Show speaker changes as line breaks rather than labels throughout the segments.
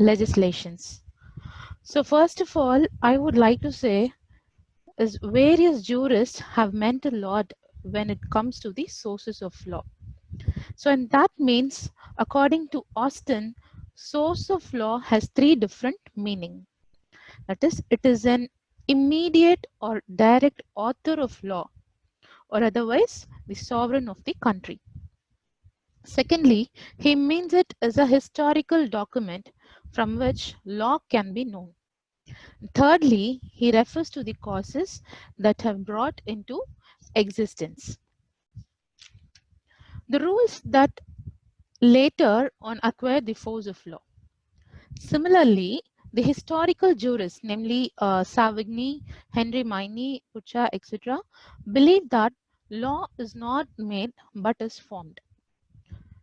legislations. So first of all, I would like to say is various jurists have meant a lot when it comes to the sources of law. So and that means according to Austin, source of law has three different meaning. That is, it is an immediate or direct author of law, or otherwise the sovereign of the country. Secondly, he means it as a historical document from which law can be known. Thirdly, he refers to the causes that have brought into existence. The rules that later on acquire the force of law. Similarly, the historical jurists, namely Savigny, Henry Maine, Pucha, etc., believe that law is not made but is formed.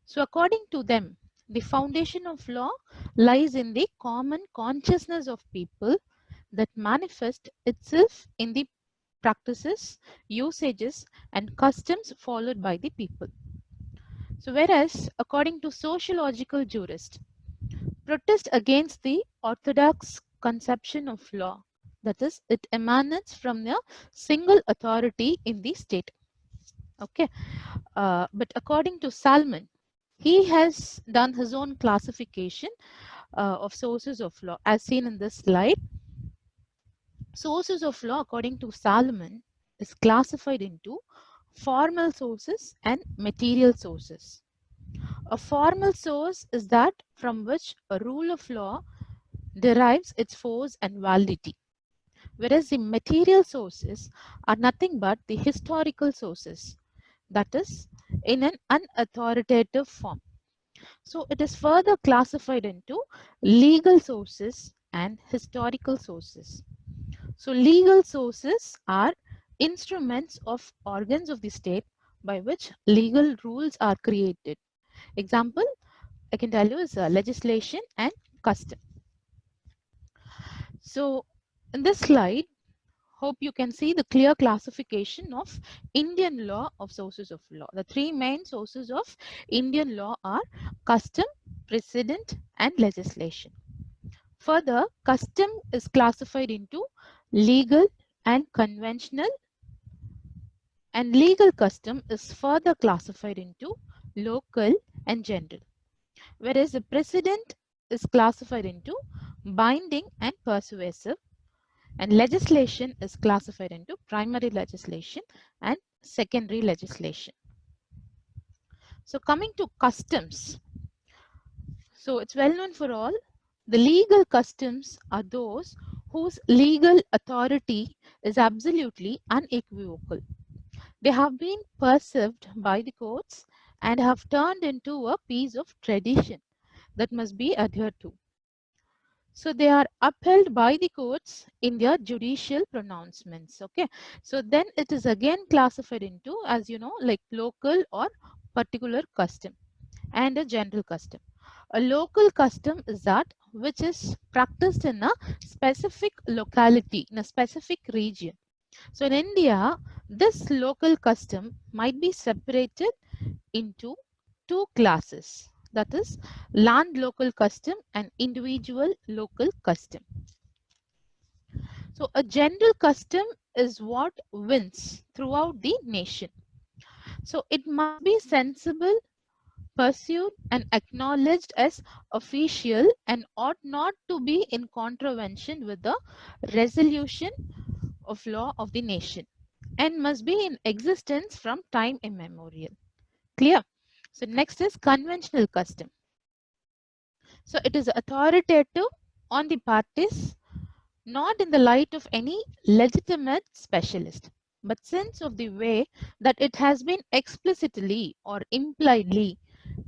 So according to them, the foundation of law lies in the common consciousness of people that manifest itself in the practices, usages, and customs followed by the people. So whereas according to sociological jurists, protest against the orthodox conception of law, that is, it emanates from a single authority in the state. Okay, but according to Salmon, he has done his own classification of sources of law as seen in this slide. Sources of law according to Salmon is classified into formal sources and material sources. A formal source is that from which a rule of law derives its force and validity, whereas the material sources are nothing but the historical sources, that is, in an unauthoritative form. So it is further classified into legal sources and historical sources. So legal sources are instruments of organs of the state by which legal rules are created. Example, I can tell you is legislation and custom. So in this slide, hope you can see the clear classification of Indian law of sources of law. The three main sources of Indian law are custom, precedent, and legislation. Further, custom is classified into legal and conventional, and legal custom is further classified into local and general, whereas the precedent is classified into binding and persuasive, and legislation is classified into primary legislation and secondary legislation. So coming to customs, so it's well known for all, the legal customs are those whose legal authority is absolutely unequivocal. They have been perceived by the courts and have turned into a piece of tradition that must be adhered to. So they are upheld by the courts in their judicial pronouncements. Okay. So then it is again classified into, as you know, like local or particular custom and a general custom. A local custom is that which is practiced in a specific locality, in a specific region. So in India, this local custom might be separated into two classes, that is land local custom and individual local custom. So a general custom is what wins throughout the nation. So it must be sensible, pursued and acknowledged as official and ought not to be in contravention with the resolution of law of the nation and must be in existence from time immemorial. Clear? So next is conventional custom. So it is authoritative on the parties, not in the light of any legitimate specialist, but sense of the way that it has been explicitly or impliedly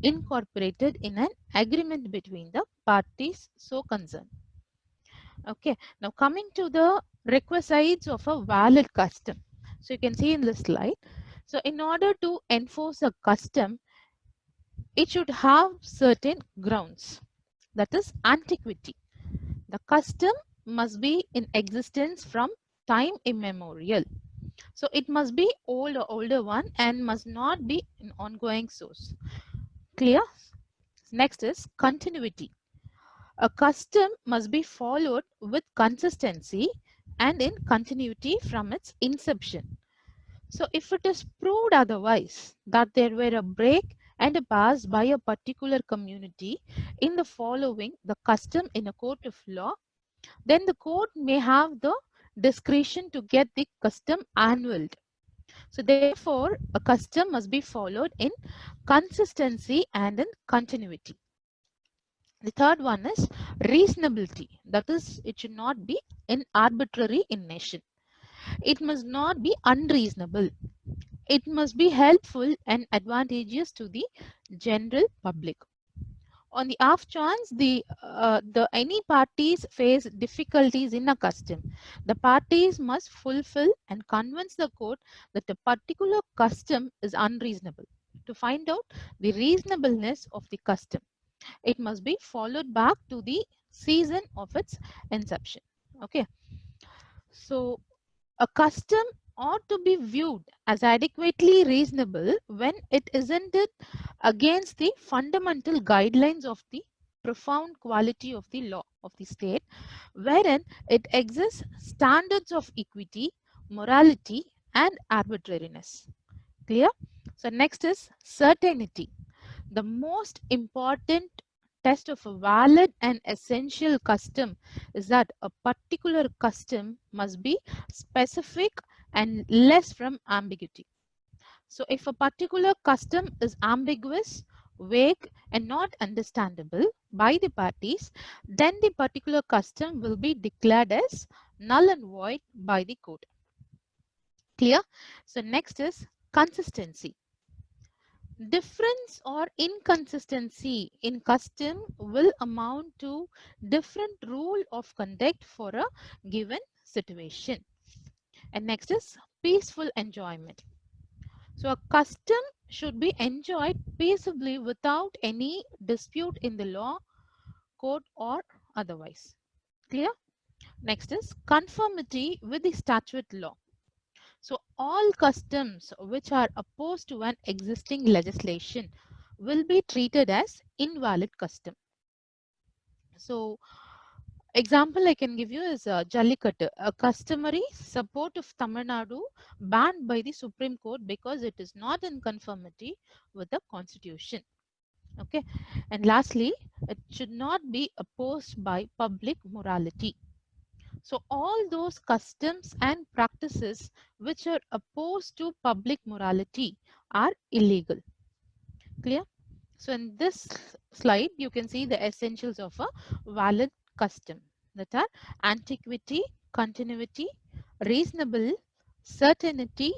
incorporated in an agreement between the parties so concerned. Okay, now coming to the requisites of a valid custom. So you can see in this slide. So in order to enforce a custom, it should have certain grounds. That is antiquity. The custom must be in existence from time immemorial. So it must be older one and must not be an ongoing source. Clear? Next is continuity. A custom must be followed with consistency and in continuity from its inception. So if it is proved otherwise, that there were a break and a pass by a particular community in the following the custom in a court of law, then the court may have the discretion to get the custom annulled. So therefore, a custom must be followed in consistency and in continuity. The third one is reasonability. That is, it should not be arbitrary in nature. It must not be unreasonable. It must be helpful and advantageous to the general public. On the off chance the any parties face difficulties in a custom, the parties must fulfill and convince the court that a particular custom is unreasonable. To find out the reasonableness of the custom, it must be followed back to the season of its inception. Okay, so a custom ought to be viewed as adequately reasonable when it isn't it against the fundamental guidelines of the profound quality of the law of the state, wherein it exists standards of equity, morality, and arbitrariness. Clear? So next is certainty. The most important test of a valid and essential custom is that a particular custom must be specific and less from ambiguity. So if a particular custom is ambiguous, vague, and not understandable by the parties, then the particular custom will be declared as null and void by the court. Clear? So next is consistency. Difference or inconsistency in custom will amount to different rule of conduct for a given situation. And next is peaceful enjoyment. So a custom should be enjoyed peaceably without any dispute in the law, court, or otherwise. Clear? Next is conformity with the statute law. So all customs which are opposed to an existing legislation will be treated as invalid custom. So example I can give you is Jallikattu, a customary support of Tamil Nadu banned by the Supreme Court because it is not in conformity with the constitution. Okay, and lastly, it should not be opposed by public morality. So all those customs and practices which are opposed to public morality are illegal. Clear? So in this slide, you can see the essentials of a valid custom, that are antiquity, continuity, reasonable, certainty,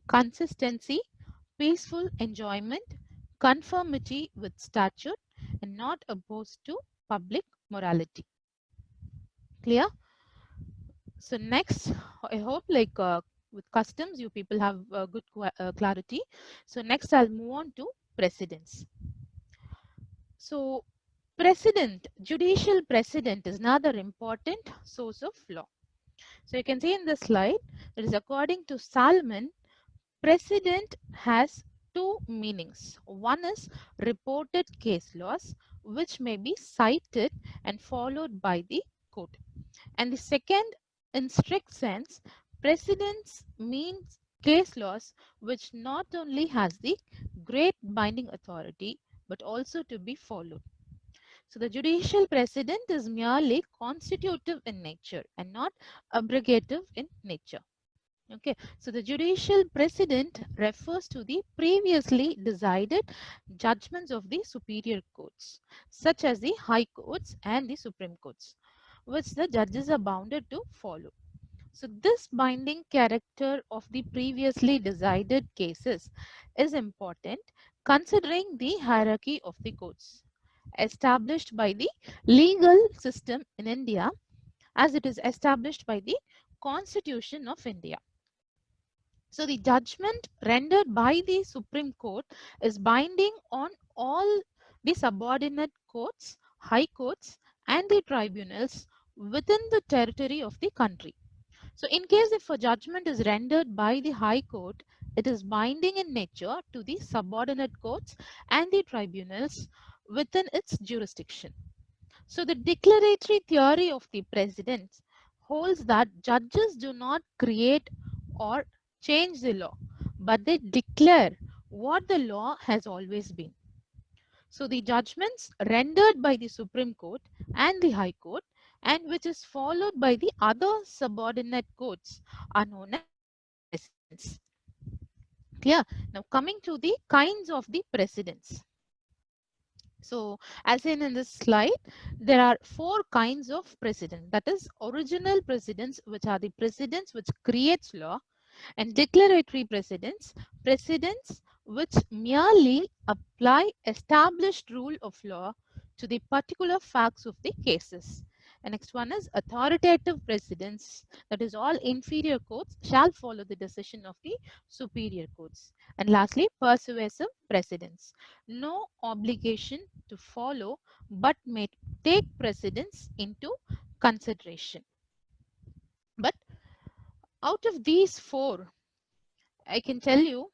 consistency, peaceful enjoyment, conformity with statute, and not opposed to public morality. Clear? So next, I hope with customs, you people have good clarity. So next, I'll move on to precedents. So judicial precedent is another important source of law. So you can see in the slide, it is according to Salmon, precedent has two meanings. One is reported case laws, which may be cited and followed by the court. And the second, in strict sense, precedents means case laws which not only has the great binding authority but also to be followed. So the judicial precedent is merely constitutive in nature and not abrogative in nature. Okay, so the judicial precedent refers to the previously decided judgments of the superior courts, such as the high courts and the supreme courts, which the judges are bounded to follow. So this binding character of the previously decided cases is important considering the hierarchy of the courts established by the legal system in India as it is established by the Constitution of India. So the judgment rendered by the Supreme Court is binding on all the subordinate courts, high courts, and the tribunals within the territory of the country. So in case if a judgment is rendered by the High Court, it is binding in nature to the subordinate courts and the tribunals within its jurisdiction. So the declaratory theory of the president holds that judges do not create or change the law, but they declare what the law has always been. So the judgments rendered by the Supreme Court and the High Court, and which is followed by the other subordinate courts, are known as precedents. Clear? Now coming to the kinds of the precedents. So as seen in this slide, there are four kinds of precedent. That is original precedents, which are the precedents which creates law, and declaratory precedents, precedents which merely apply established rule of law to the particular facts of the cases. And next one is authoritative precedents, that is all inferior courts shall follow the decision of the superior courts. And lastly, persuasive precedents, no obligation to follow but may take precedence into consideration. But out of these four, I can tell you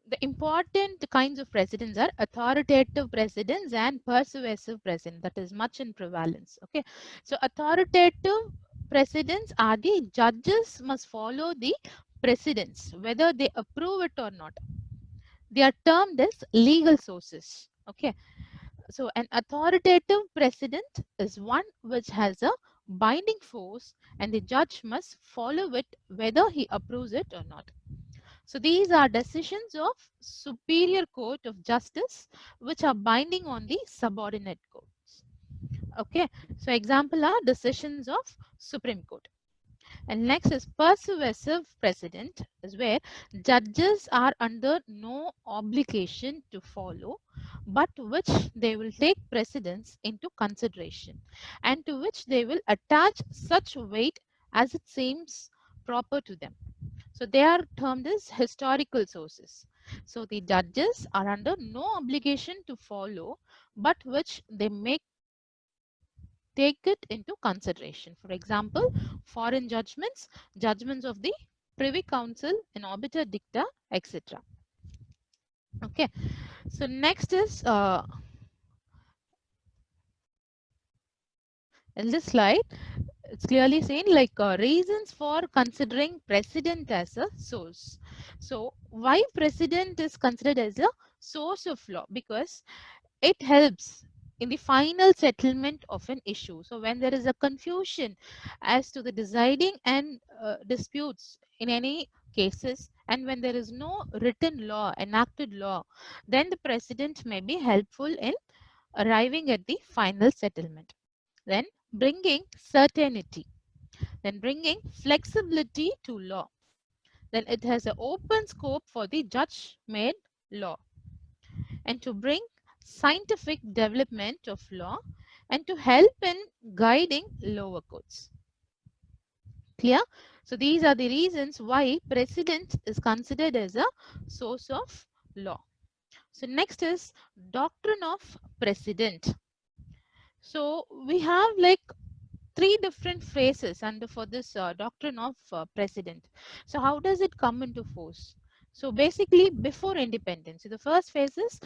the important kinds of precedents are authoritative precedents and persuasive precedents, that is much in prevalence. Okay, so authoritative precedents are the judges must follow the precedents whether they approve it or not. They are termed as legal sources. Okay, so an authoritative precedent is one which has a binding force and the judge must follow it whether he approves it or not. So these are decisions of superior court of justice which are binding on the subordinate courts. Okay, so example are decisions of Supreme Court. And next is persuasive precedent, is where judges are under no obligation to follow, but which they will take precedence into consideration and to which they will attach such weight as it seems proper to them. So they are termed as historical sources. So the judges are under no obligation to follow, but which they make take it into consideration. For example, foreign judgments, judgments of the Privy Council in obiter dicta, etc. Okay. So next is in this slide, it's clearly saying like reasons for considering precedent as a source. So why precedent is considered as a source of law? Because it helps in the final settlement of an issue. So when there is a confusion as to the deciding and disputes in any cases, and when there is no written law, enacted law, then the precedent may be helpful in arriving at the final settlement. Then bringing certainty, then bringing flexibility to law. Then it has an open scope for the judge made law, and to bring scientific development of law and to help in guiding lower courts. Clear? So these are the reasons why precedent is considered as a source of law. So next is doctrine of precedent. So we have like three different phases under for this doctrine of precedent. So how does it come into force? So basically before independence, so the first phase is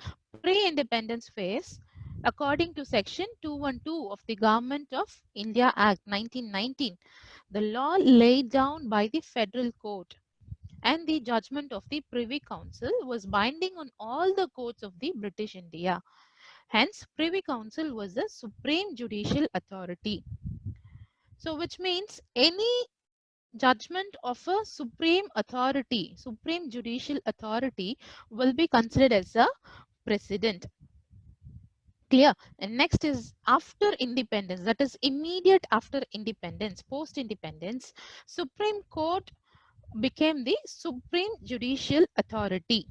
pre-independence phase. According to section 212 of the Government of India Act 1919, the law laid down by the federal court and the judgment of the Privy Council was binding on all the courts of the British India. Hence, Privy Council was the supreme judicial authority. So which means any judgment of a supreme authority, supreme judicial authority, will be considered as a precedent. Clear? And next is after independence, that is immediate after independence, post independence, Supreme Court became the supreme judicial authority.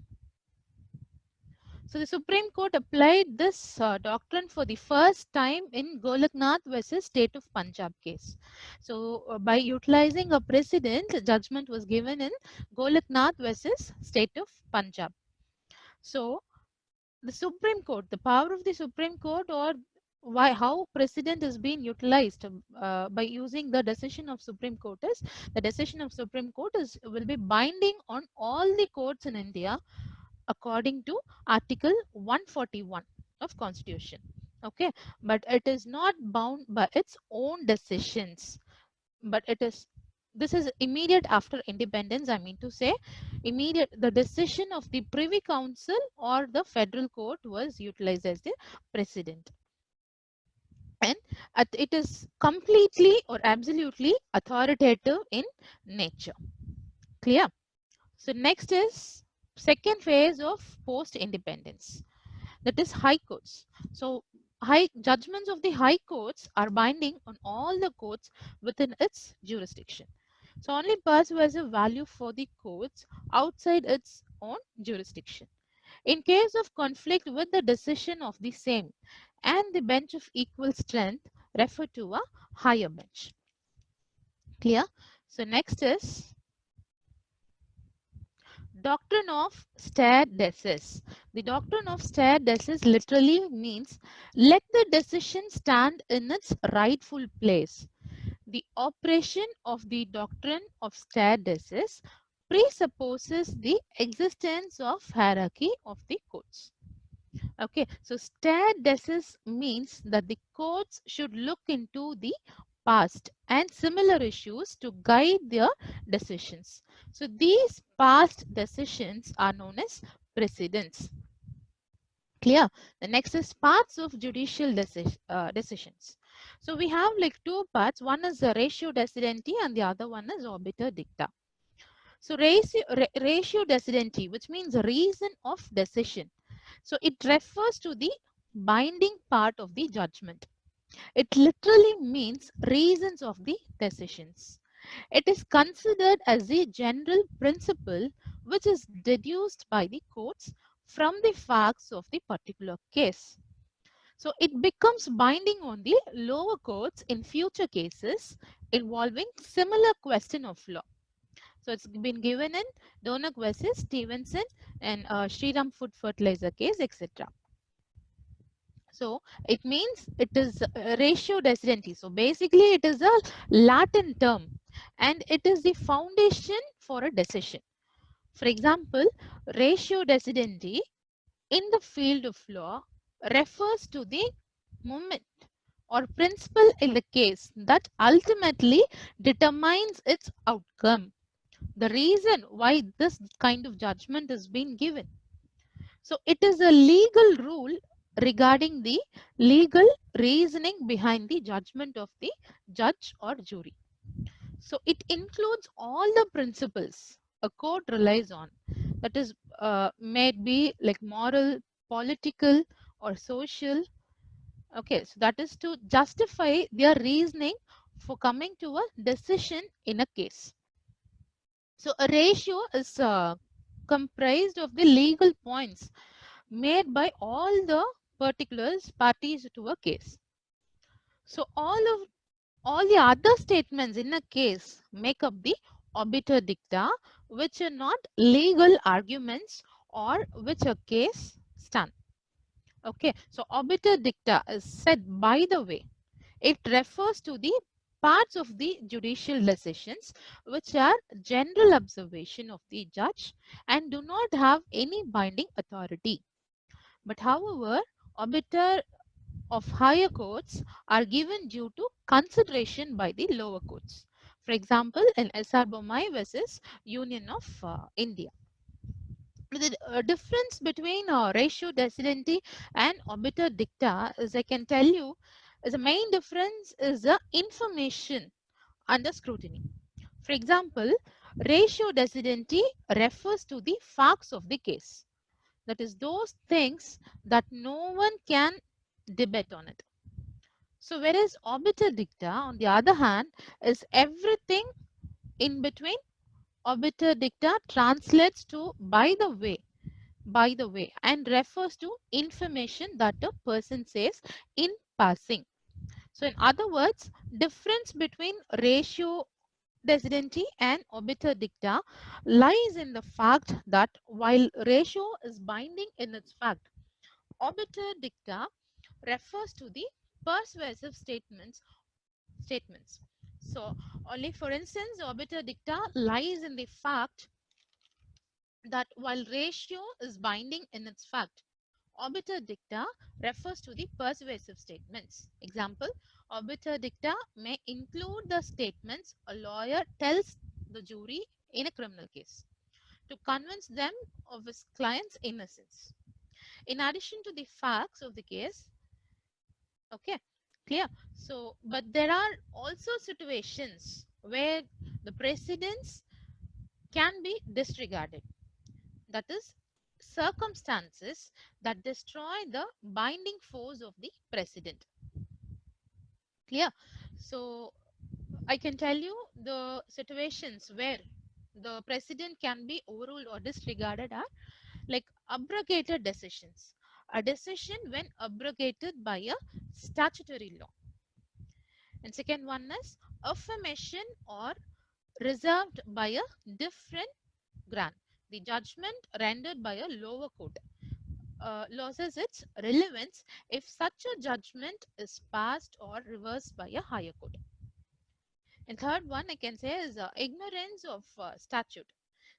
So the Supreme Court applied this doctrine for the first time in Golaknath versus State of Punjab case. So by utilizing a precedent, judgment was given in Golaknath versus State of Punjab. So the Supreme Court, the power of the Supreme Court, or why how precedent is being utilized by using the decision of Supreme Court is the decision of Supreme Court is will be binding on all the courts in India according to Article 141 of Constitution. Okay, but it is not bound by its own decisions, but it is, this is immediate after independence, I mean to say, immediate, the decision of the Privy Council or the federal court was utilized as the precedent, and it is completely or absolutely authoritative in nature. Clear? So next is second phase of post independence, that is high courts. So high judgments of the high courts are binding on all the courts within its jurisdiction. So only persuasive value for the courts outside its own jurisdiction. In case of conflict with the decision of the same and the bench of equal strength, refer to a higher bench. Clear? So next is doctrine of stare decisis. The doctrine of stare decisis literally means let the decision stand in its rightful place. The operation of the doctrine of stare decisis presupposes the existence of hierarchy of the courts. Okay, so stare decisis means that the courts should look into the past and similar issues to guide their decisions. So these past decisions are known as precedents. Clear? The next is parts of judicial decisions. So we have like two parts. One is the ratio decidendi and the other one is obiter dicta. So ratio decidendi, which means reason of decision. So it refers to the binding part of the judgment. It literally means reasons of the decisions. It is considered as a general principle which is deduced by the courts from the facts of the particular case. So it becomes binding on the lower courts in future cases involving similar question of law. So it's been given in Donak versus Stevenson and Shriram Food Fertilizer case, etc. So it means it is ratio decidendi. So basically it is a Latin term and it is the foundation for a decision. For example, ratio decidendi in the field of law refers to the moment or principle in the case that ultimately determines its outcome. The reason why this kind of judgment is being given. So it is a legal rule regarding the legal reasoning behind the judgment of the judge or jury. So it includes all the principles a court relies on, that is may be like moral, political or social. Okay, so that is to justify their reasoning for coming to a decision in a case. So a ratio is comprised of the legal points made by all the particulars parties to a case. So all the other statements in a case make up the obiter dicta, which are not legal arguments or which a case stand. Okay, so obiter dicta is said by the way. It refers to the parts of the judicial decisions which are general observation of the judge and do not have any binding authority. But however, obiter of higher courts are given due to consideration by the lower courts. For example, in S.R. Bommai versus Union of India. The difference between ratio decidendi and obiter dicta is, I can tell you, is the main difference is the information under scrutiny. For example, ratio decidendi refers to the facts of the case. That is those things that no one can debate on it. So whereas obiter dicta, on the other hand, is everything in between. Obiter dicta translates to by the way and refers to information that a person says in passing. So in other words, difference between ratio decidendi and obiter dicta lies in the fact that while ratio is binding in its fact, obiter dicta refers to the persuasive statements. So only for instance, obiter dicta lies in the fact that while ratio is binding in its fact, Obiter dicta refers to the persuasive statements. Example, obiter dicta may include the statements a lawyer tells the jury in a criminal case to convince them of his client's innocence. In addition to the facts of the case, okay, clear. So, but there are also situations where the precedents can be disregarded. That is, circumstances that destroy the binding force of the precedent. Clear. So I can tell you the situations where the precedent can be overruled or disregarded are like abrogated decisions. A decision when abrogated by a statutory law. And second one is affirmation or reserved by a different grant. The judgment rendered by a lower court loses its relevance if such a judgment is passed or reversed by a higher court. And third one I can say is ignorance of statute.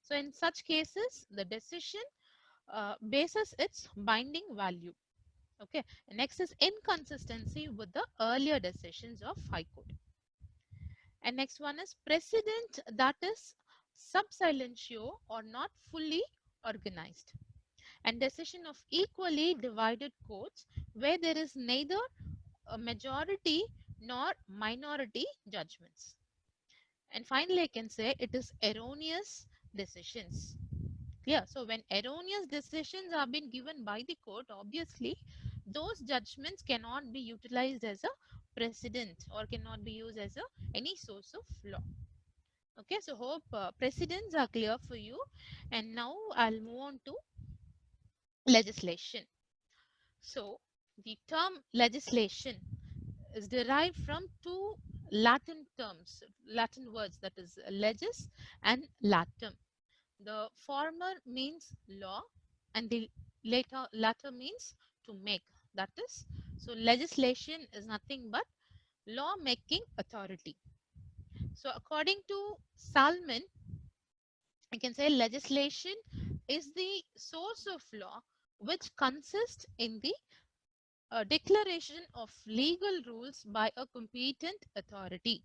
So in such cases, the decision bases its binding value. Okay. And next is inconsistency with the earlier decisions of High Court. And next one is precedent that is sub silentio or not fully organized. And decision of equally divided courts where there is neither a majority nor minority judgments. And finally, I can say it is erroneous decisions. Clear. So when erroneous decisions are being given by the court, obviously those judgments cannot be utilized as a precedent or cannot be used as any source of law. Okay, so hope precedents are clear for you. And now I'll move on to legislation. So the term legislation is derived from two Latin terms, Latin words, that is legis and latum. The former means law and the latter means to make. That is, so legislation is nothing but law making authority. So according to Salmon, I can say legislation is the source of law which consists in the declaration of legal rules by a competent authority.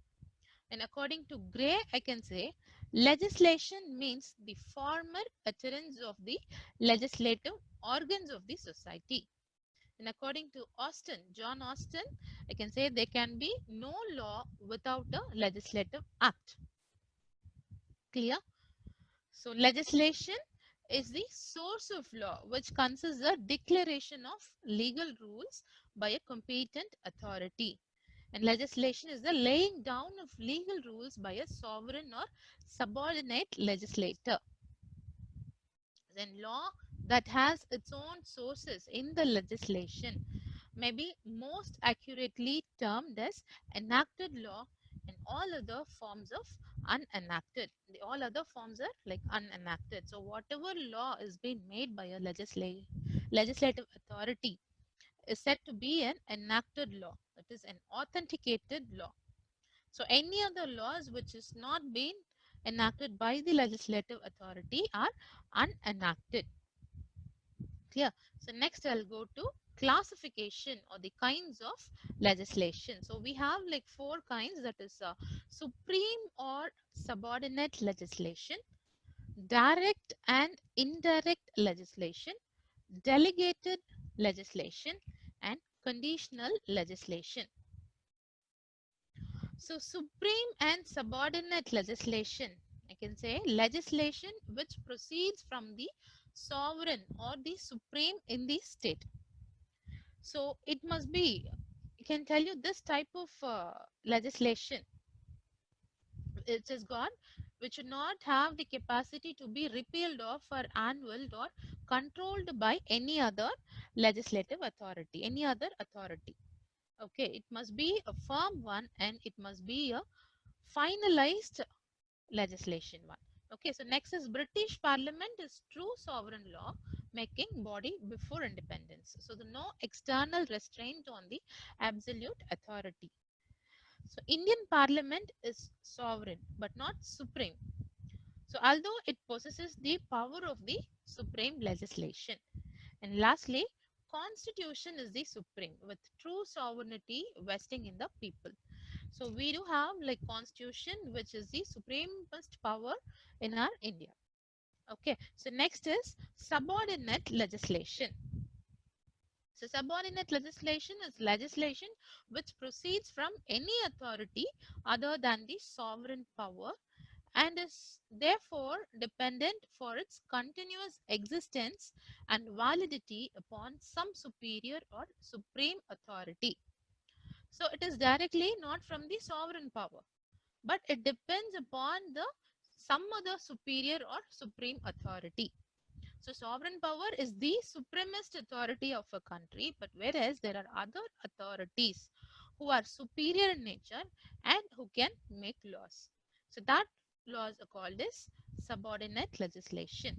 And according to Gray, I can say legislation means the former utterance of the legislative organs of the society. And according to Austin, John Austin, I can say there can be no law without a legislative act. Clear? So legislation is the source of law which consists a declaration of legal rules by a competent authority. And legislation is the laying down of legal rules by a sovereign or subordinate legislator. Then law that has its own sources in the legislation may be most accurately termed as enacted law, and all other forms of unenacted. All other forms are like unenacted. So whatever law is being made by a legislative authority is said to be an enacted law, that is an authenticated law. So any other laws which is not being enacted by the legislative authority are unenacted. Clear? So next I'll go to classification or the kinds of legislation. So we have like four kinds, that is supreme or subordinate legislation, direct and indirect legislation, delegated legislation, and conditional legislation. So supreme and subordinate legislation, I can say legislation which proceeds from the sovereign or the supreme in the state. So it must be, I can tell you this type of legislation, it is God, which should not have the capacity to be repealed of or annulled or controlled by any other legislative authority, any other authority. Okay, it must be a firm one and it must be a finalized legislation one. Okay, so next is British Parliament is true sovereign law making body before independence. So the no external restraint on the absolute authority. So Indian Parliament is sovereign but not supreme. So although it possesses the power of the supreme legislation. And lastly, constitution is the supreme with true sovereignty vesting in the people. So we do have like constitution, which is the supremest power in our India. Okay, so next is subordinate legislation. So subordinate legislation is legislation which proceeds from any authority other than the sovereign power and is therefore dependent for its continuous existence and validity upon some superior or supreme authority. So it is directly not from the sovereign power, but it depends upon the some other superior or supreme authority. So sovereign power is the supremest authority of a country, but whereas there are other authorities who are superior in nature and who can make laws. So that laws are called as subordinate legislation.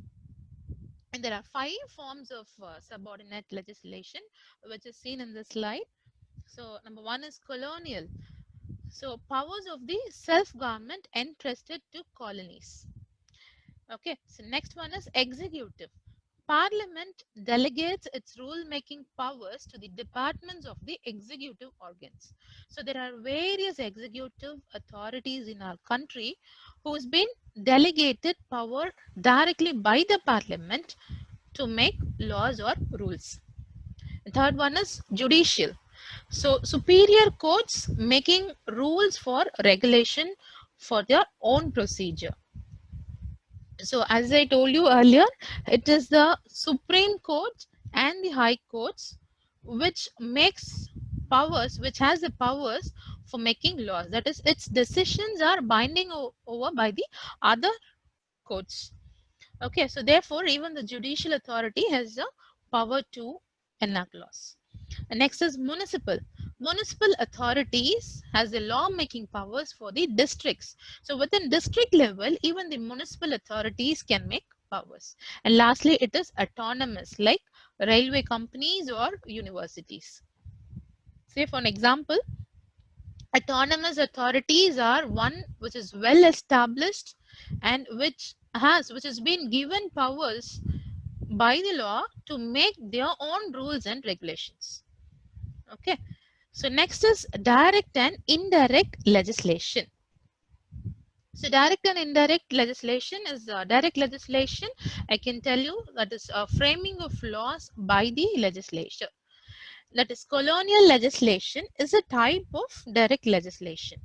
And there are 5 forms of subordinate legislation, which is seen in the slide. So number 1 is colonial. So powers of the self-government entrusted to colonies. Okay, so next one is executive. Parliament delegates its rule-making powers to the departments of the executive organs. So there are various executive authorities in our country who's been delegated power directly by the parliament to make laws or rules. The third one is judicial. So superior courts making rules for regulation for their own procedure. So as I told you earlier, it is the Supreme Court and the High Courts which makes powers, which has the powers for making laws. That is, its decisions are binding over by the other courts. Okay, so therefore, even the judicial authority has the power to enact laws. And next is municipal. Municipal authorities has the law-making powers for the districts. So within district level, even the municipal authorities can make powers. And lastly, it is autonomous, like railway companies or universities. Say for an example, autonomous authorities are one which is well established and which has been given powers by the law to make their own rules and regulations. Okay, so next is direct and indirect legislation. So direct and indirect legislation is direct legislation. I can tell you that is a framing of laws by the legislature. That is, colonial legislation is a type of direct legislation.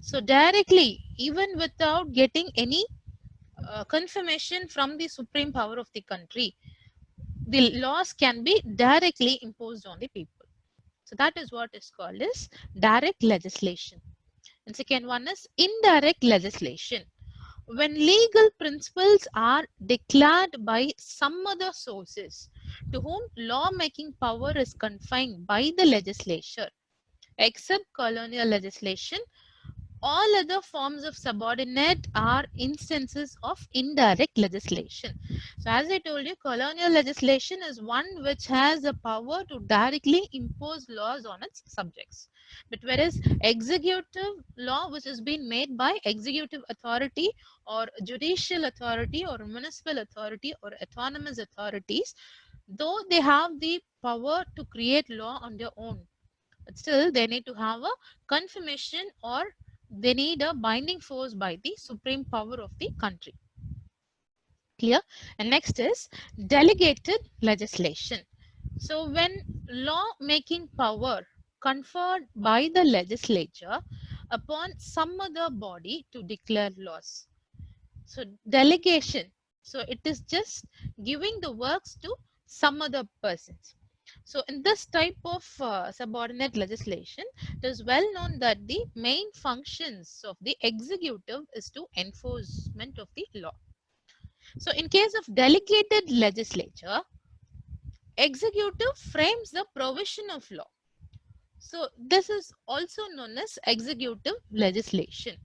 So directly, even without getting any confirmation from the supreme power of the country, the laws can be directly imposed on the people. So that is what is called as direct legislation. And second one is indirect legislation. When legal principles are declared by some other sources to whom lawmaking power is confined by the legislature, except colonial legislation, all other forms of subordinate are instances of indirect legislation. So as I told you, colonial legislation is one which has the power to directly impose laws on its subjects. But whereas executive law, which has been made by executive authority or judicial authority or municipal authority or autonomous authorities, though they have the power to create law on their own, but still they need to have a confirmation or they need a binding force by the supreme power of the country. Clear? And next is delegated legislation. So when law making power conferred by the legislature upon some other body to declare laws. So delegation. So it is just giving the works to some other persons. So in this type of subordinate legislation, it is well known that the main functions of the executive is to enforcement of the law. So in case of delegated legislature, executive frames the provision of law. So this is also known as executive legislation.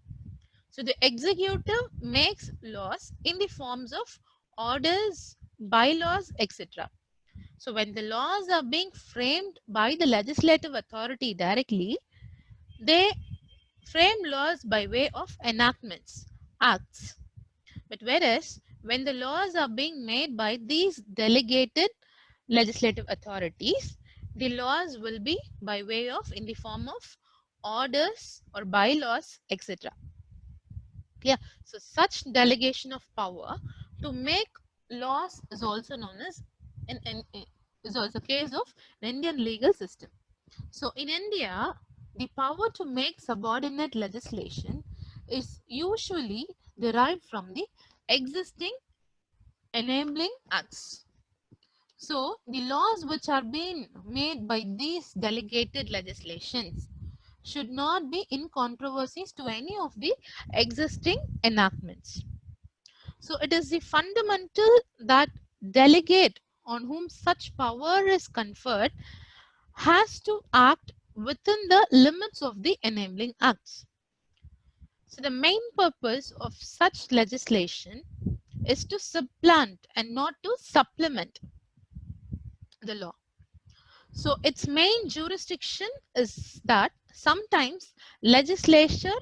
So the executive makes laws in the forms of orders, bylaws, etc. So when the laws are being framed by the legislative authority directly, they frame laws by way of enactments, acts. But whereas when the laws are being made by these delegated legislative authorities, the laws will be by way of in the form of orders or bylaws, etc. Yeah, so such delegation of power to make laws is also known as is also case of the Indian legal system. So in India, the power to make subordinate legislation is usually derived from the existing enabling acts. So the laws which are being made by these delegated legislations should not be in controversies to any of the existing enactments. So it is the fundamental that delegate on whom such power is conferred has to act within the limits of the enabling acts. So the main purpose of such legislation is to supplant and not to supplement the law. So its main jurisdiction is that sometimes legislature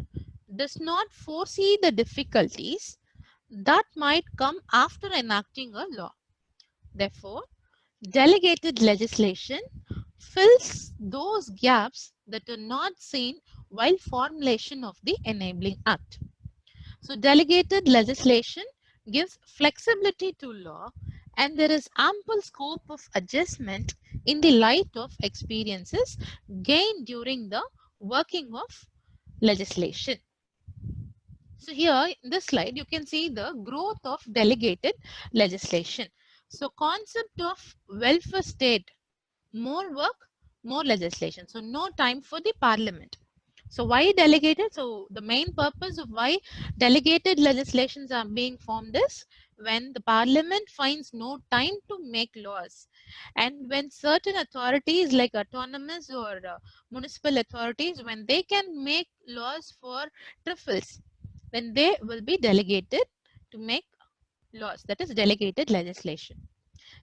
does not foresee the difficulties that might come after enacting a law. Therefore, delegated legislation fills those gaps that are not seen while formulation of the enabling act. So delegated legislation gives flexibility to law, and there is ample scope of adjustment in the light of experiences gained during the working of legislation. So here in this slide, you can see the growth of delegated legislation. So concept of welfare state, more work, more legislation. So no time for the parliament. So why delegated? So the main purpose of why delegated legislations are being formed is when the parliament finds no time to make laws, and when certain authorities like autonomous or municipal authorities, when they can make laws for trifles, then they will be delegated to make laws, that is delegated legislation.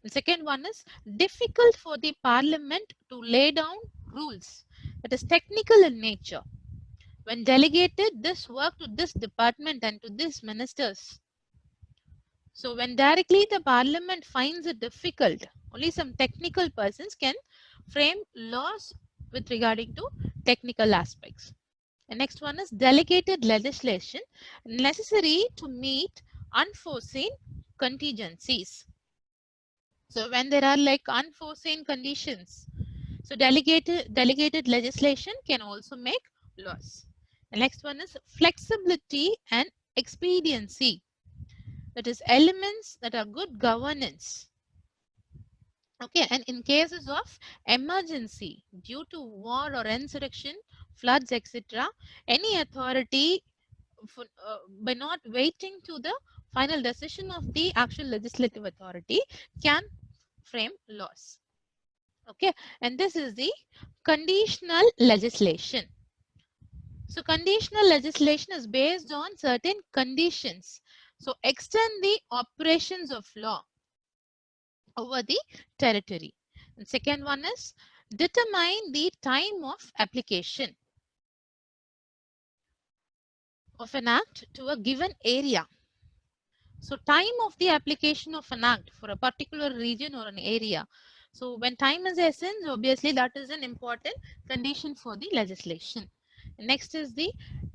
The second one is difficult for the parliament to lay down rules, that is technical in nature. When delegated this work to this department and to these ministers, so when directly the parliament finds it difficult, only some technical persons can frame laws with regarding to technical aspects. The next one is delegated legislation necessary to meet unforeseen contingencies. So when there are like unforeseen conditions, so delegated legislation can also make laws. The next one is flexibility and expediency. That is elements that are good governance. Okay, and in cases of emergency due to war or insurrection, floods, etc., any authority by not waiting to the final decision of the actual legislative authority can frame laws. Okay, and this is the conditional legislation. So conditional legislation is based on certain conditions. So extend the operations of law over the territory. And second one is determine the time of application of an act to a given area. So time of the application of an act for a particular region or an area. So when time is essence, obviously that is an important condition for the legislation. Next is the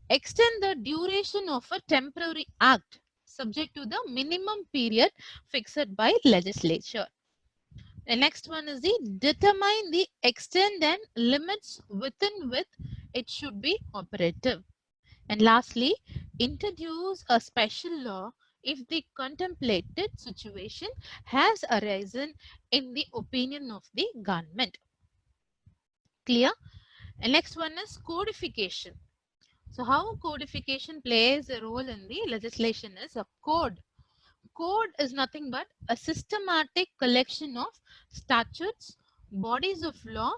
extend the duration of a temporary act subject to the minimum period fixed by legislature. The next one is the determine the extent and limits within which it should be operative. And lastly, introduce a special law if the contemplated situation has arisen in the opinion of the government. Clear? And next one is codification. So how codification plays a role in the legislation is a code. Code is nothing but a systematic collection of statutes, bodies of law,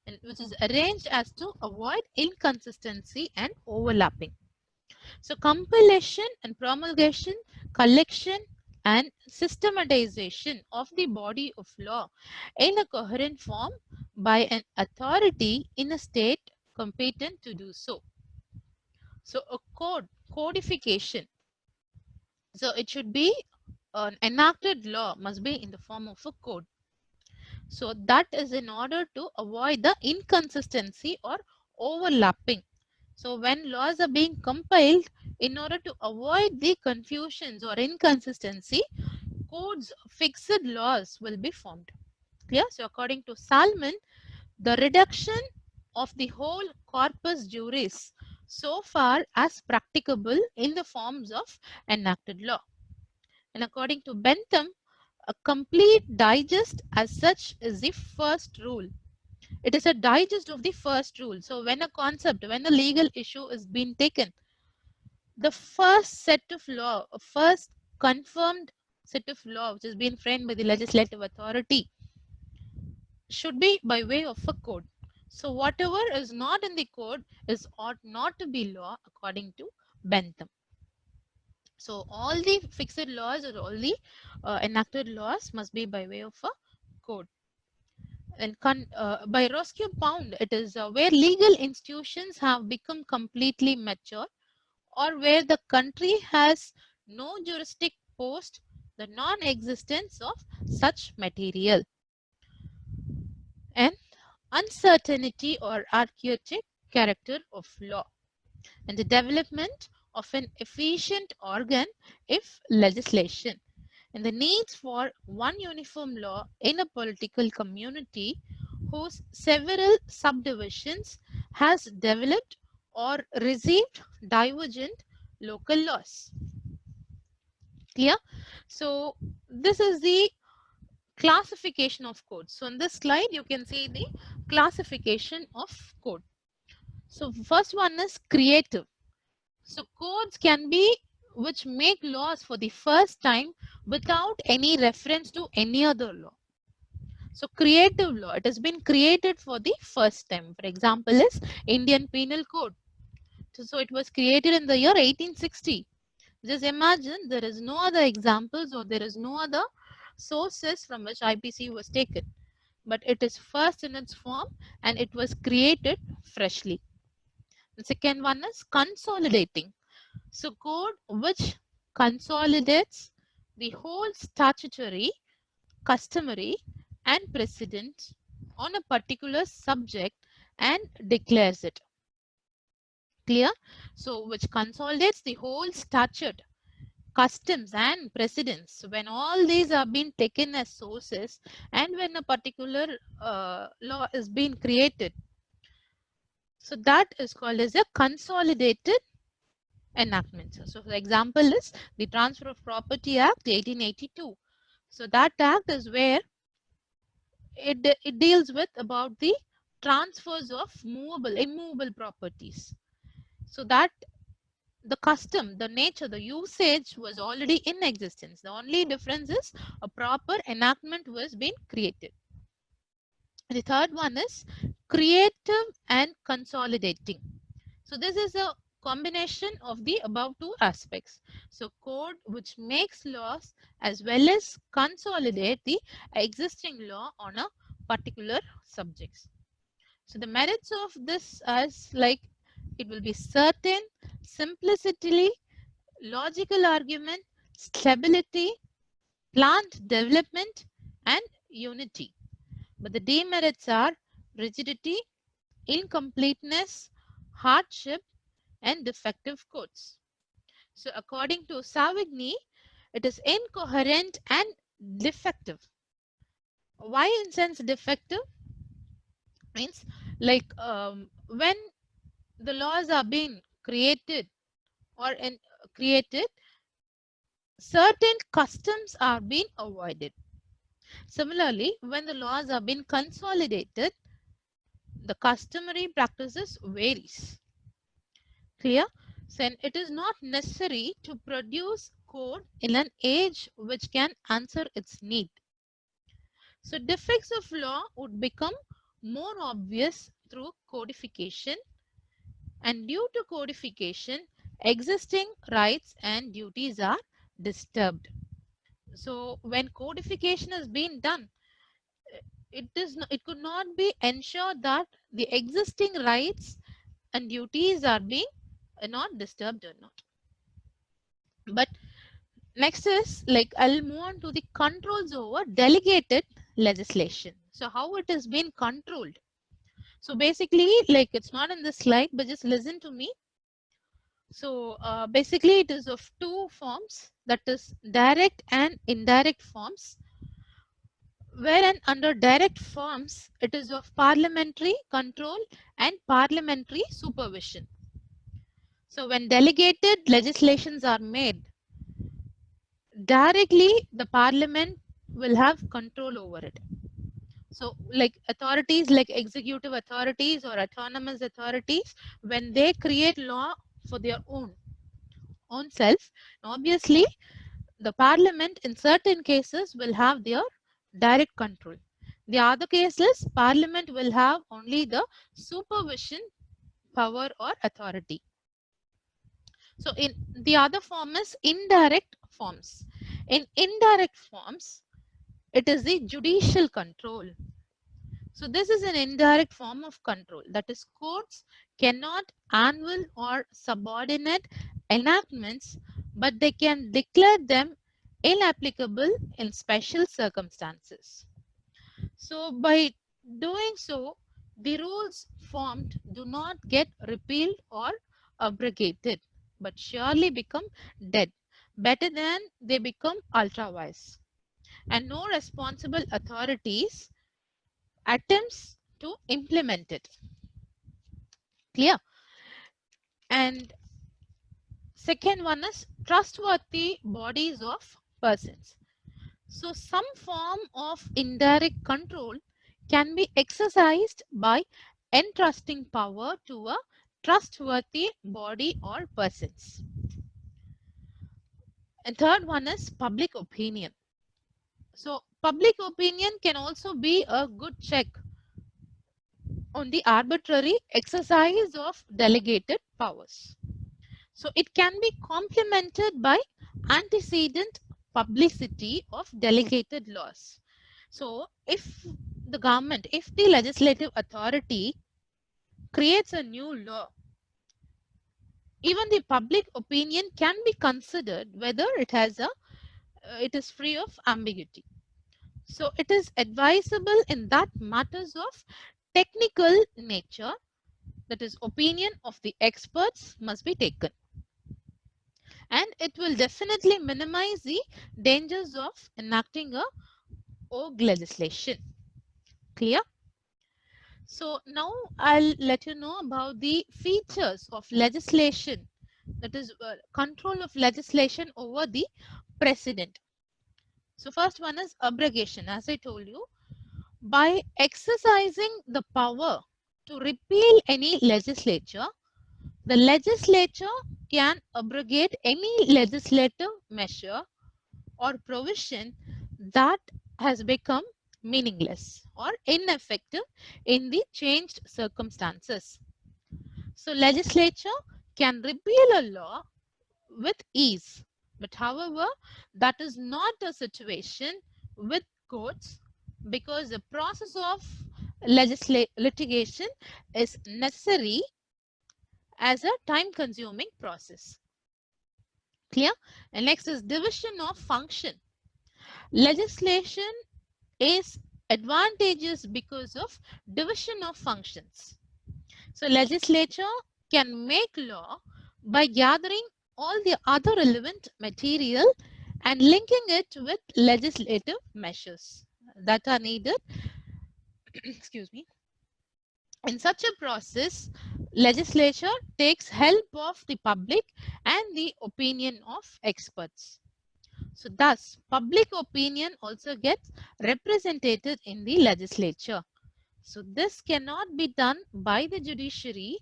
and which is arranged as to avoid inconsistency and overlapping. So compilation and promulgation, collection and systematization of the body of law in a coherent form by an authority in a state competent to do so. So a codification. So it should be an enacted law must be in the form of a code. So that is in order to avoid the inconsistency or overlapping. So when laws are being compiled, in order to avoid the confusions or inconsistency, codes, fixed laws will be formed. Clear? So according to Salmon, the reduction of the whole corpus juris so far as practicable in the forms of enacted law. And according to Bentham, a complete digest as such is the first rule. It is a digest of the first rule. So when a concept, when a legal issue is being taken, the first set of law, first confirmed set of law which has been framed by the legislative authority should be by way of a code. So whatever is not in the code is ought not to be law according to Bentham. So all the fixed laws or all the enacted laws must be by way of a code. And by Roscoe Pound, it is where legal institutions have become completely mature, or where the country has no jurisdiction post the non-existence of such material. And uncertainty or archaic character of law, and the development of an efficient organ if legislation, and the needs for one uniform law in a political community whose several subdivisions has developed or received divergent local laws. Clear? So this is the classification of codes. So in this slide, you can see the classification of code. So first one is creative. So codes can be which make laws for the first time without any reference to any other law. So creative law, it has been created for the first time. For example, is Indian Penal Code. So it was created in the year 1860. Just imagine there is no other examples or there is no other sources from which IPC was taken. But it is first in its form and it was created freshly. The second one is consolidating. So code which consolidates the whole statutory, customary and precedent on a particular subject and declares it. Clear? So which consolidates the whole statute, customs and precedents. When all these are being taken as sources and when a particular law is being created, so that is called as a consolidated enactment. So the example is the Transfer of Property Act 1882. So that act is where it deals with about the transfers of movable, immovable properties. So that the custom, the nature, the usage was already in existence. The only difference is a proper enactment was being created. The third one is creative and consolidating. So this is a combination of the above two aspects. So code which makes laws as well as consolidate the existing law on a particular subjects. So the merits of this is like it will be certain, simplicity, logical argument, stability, planned development and unity. But the demerits are rigidity, incompleteness, hardship and defective codes. So according to Savigny, it is incoherent and defective. Why in sense defective? Means like when the laws are being created or created, certain customs are being avoided. Similarly, when the laws are being consolidated, the customary practices varies. Clear? So it is not necessary to produce code in an age which can answer its need. So defects of law would become more obvious through codification, and due to codification, existing rights and duties are disturbed. So when codification has been done, it could not be ensured that the existing rights and duties are being not disturbed or not. But next is like I'll move on to the controls over delegated legislation. So how it has been controlled? So basically, like, it's not in this slide, but just listen to me. So basically it is of two forms, that is direct and indirect forms, wherein under direct forms it is of parliamentary control and parliamentary supervision. So when delegated legislations are made, directly the parliament will have control over it. So like authorities like executive authorities or autonomous authorities, when they create law for their own self, obviously the parliament in certain cases will have their direct control. The other cases, parliament will have only the supervision power or authority. So in the other form is indirect forms. In indirect forms, it is the judicial control. So this is an indirect form of control. That is, courts cannot annul or subordinate enactments, but they can declare them inapplicable in special circumstances. So by doing so, the rules formed do not get repealed or abrogated, but surely become dead, better than they become ultra-vires. And no responsible authorities attempts to implement it. Clear? And second one is trustworthy bodies of persons. So some form of indirect control can be exercised by entrusting power to a trustworthy body or persons. And third one is public opinion. So public opinion can also be a good check on the arbitrary exercise of delegated powers. So it can be complemented by antecedent publicity of delegated laws. So if the government, if the legislative authority creates a new law, even the public opinion can be considered whether it has it is free of ambiguity. So it is advisable in that matters of technical nature, that is, opinion of the experts must be taken. And it will definitely minimize the dangers of enacting a OG legislation. Clear? So now I'll let you know about the features of legislation, that is control of legislation over the president. So first one is abrogation. As I told you, by exercising the power to repeal any legislature, the legislature can abrogate any legislative measure or provision that has become meaningless or ineffective in the changed circumstances. So legislature can repeal a law with ease, but however, that is not a situation with courts, because the process of litigation is necessary as a time-consuming process. Clear? And next is division of function. Legislation is advantageous because of division of functions. So legislature can make law by gathering all the other relevant material and linking it with legislative measures that are needed. Excuse me. In such a process, legislature takes help of the public and the opinion of experts. So thus, public opinion also gets represented in the legislature. So this cannot be done by the judiciary,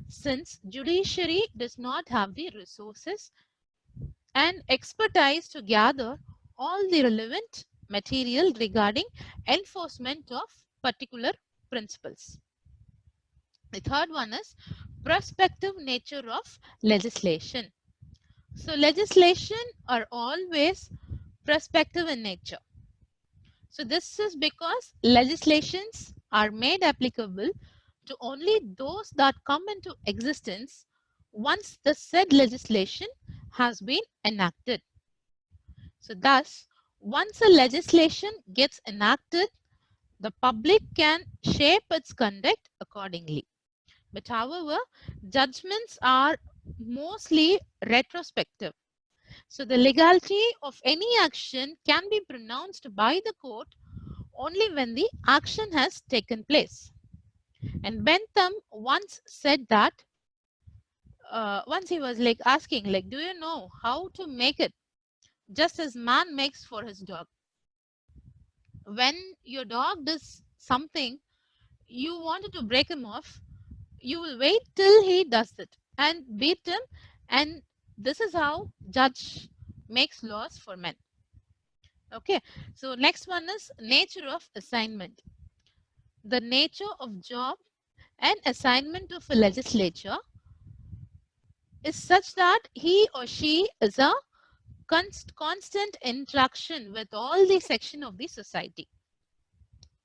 since judiciary does not have the resources and expertise to gather all the relevant material regarding enforcement of particular principles. The third one is prospective nature of legislation. So legislation are always prospective in nature. So this is because legislations are made applicable to only those that come into existence once the said legislation has been enacted. So thus, once a legislation gets enacted, The public can shape its conduct accordingly. But however, judgments are mostly retrospective. So the legality of any action can be pronounced by the court only when the action has taken place. And Bentham once said that, once he was like asking, like, do you know how to make it just as man makes for his dog? When your dog does something, you wanted to break him off, you will wait till he does it and beat him. And this is how judge makes laws for men. Okay, so next one is nature of assignment. The nature of job and assignment of a legislature is such that he or she is a constant interaction with all the section of the society.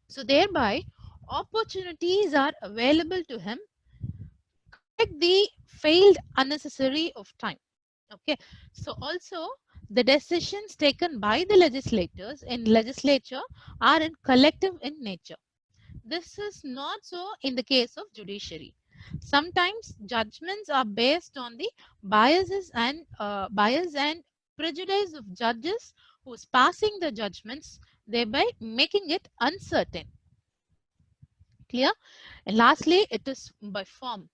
So thereby, opportunities are available to him to correct the failed unnecessary of time. Okay, so also the decisions taken by the legislators in legislature are in collective in nature. This is not so in the case of judiciary. Sometimes judgments are based on the bias and prejudice of judges who is passing the judgments, thereby making it uncertain. Clear? And lastly, it is by form.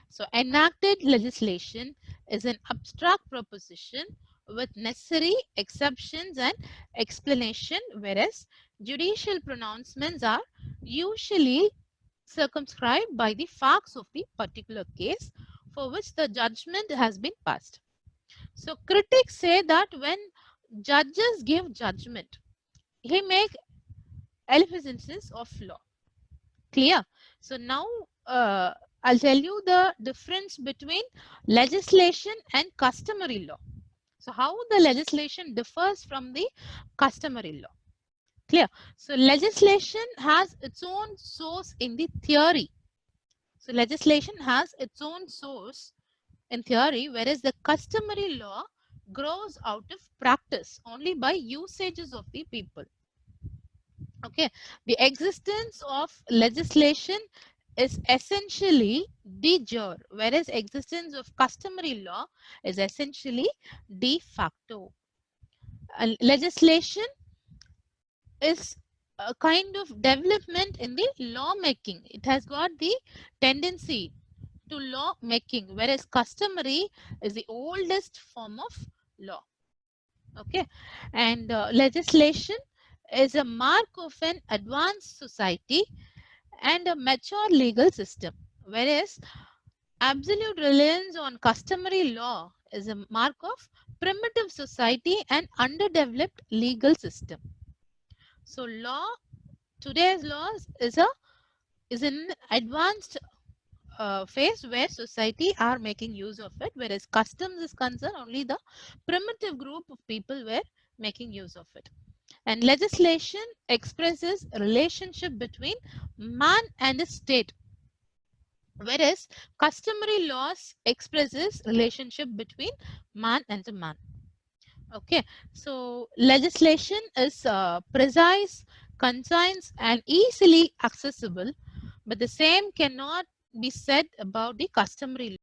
So enacted legislation is an abstract proposition with necessary exceptions and explanation, whereas judicial pronouncements are usually circumscribed by the facts of the particular case for which the judgment has been passed. So critics say that when judges give judgment, he make efficiencies of law. Clear? So now I'll tell you the difference between legislation and customary law. So how the legislation differs from the customary law. Clear? So legislation has its own source in the theory. So legislation has its own source in theory, whereas the customary law grows out of practice only by usages of the people. Okay, the existence of legislation is essentially de jure, whereas existence of customary law is essentially de facto. Legislation is a kind of development in the lawmaking. It has got the tendency to law making, whereas customary is the oldest form of law. Okay, and legislation is a mark of an advanced society and a mature legal system, whereas absolute reliance on customary law is a mark of primitive society and underdeveloped legal system. So today's laws is an advanced phase where society are making use of it, whereas customs is concerned only the primitive group of people were making use of it. And legislation expresses a relationship between man and the state, whereas customary laws expresses relationship between man and the man. Okay, so legislation is precise, concise, and easily accessible, but the same cannot be said about the customary law.